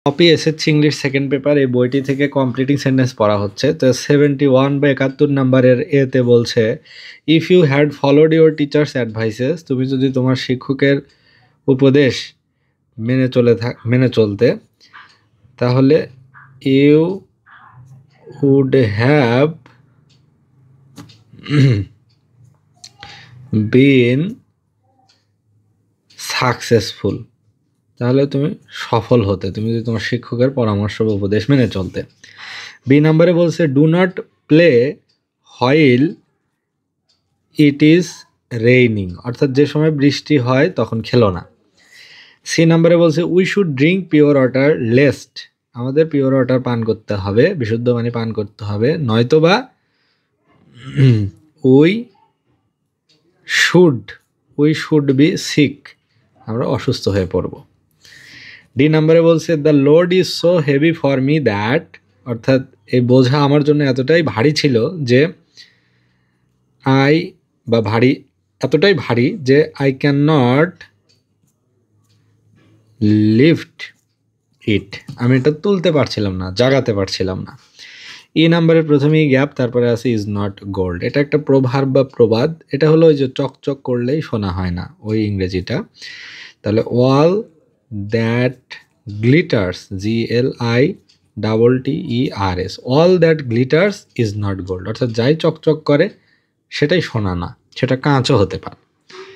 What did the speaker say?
Copy SSC English second paper এই বইটি থেকে কমপ্লিটিং সেন্টেন্স পড়া হচ্ছে। তো 71 বা 71 নাম্বারের এতে বলছে, if you had followed your teacher's advices, তুমি যদি তোমার শিক্ষকের উপদেশ মেনে চলতে, তাহলে you would have been successful, তাহলে তুমি সফল হতে, তুমি যদি তোমার শিক্ষকের পরামর্শ বা উপদেশ মেনে চলতে। বি নাম্বারে বলছে, do not play while it is raining, অর্থাৎ যে সময় বৃষ্টি হয় তখন খেলো না। সি নাম্বারে বলছে, we should drink pure water lest, আমাদের পিওর ওয়াটার পান করতে হবে, বিশুদ্ধ পানি পান করতে হবে, নয়তোবা উই শুড বি সিক, আমরা অসুস্থ হয়ে পড়ব। ডি নাম্বারে বলছে, the load is so heavy for me that, অর্থাৎ এই বোঝা আমার জন্য এতটাই ভারী ছিল যে এতটাই ভারী যে আই ক্যান নট লিফট ইট, আমি এটা তুলতে পারছিলাম না, জাগাতে পারছিলাম না। ই নাম্বারের প্রথমেই গ্যাপ, তারপরে আছে ইজ নট গোল্ড, এটা একটা প্রভাব বা প্রবাদ, এটা হলো ওই যে চকচক করলেই শোনা হয় না, ওই ইংরেজিটা। তাহলে all that glitters, GLITTERS, all that glitters is not gold, অর্থাৎ যাই চকচক করে সেটাই সোনা না, সেটা কাঁচও হতে পারে।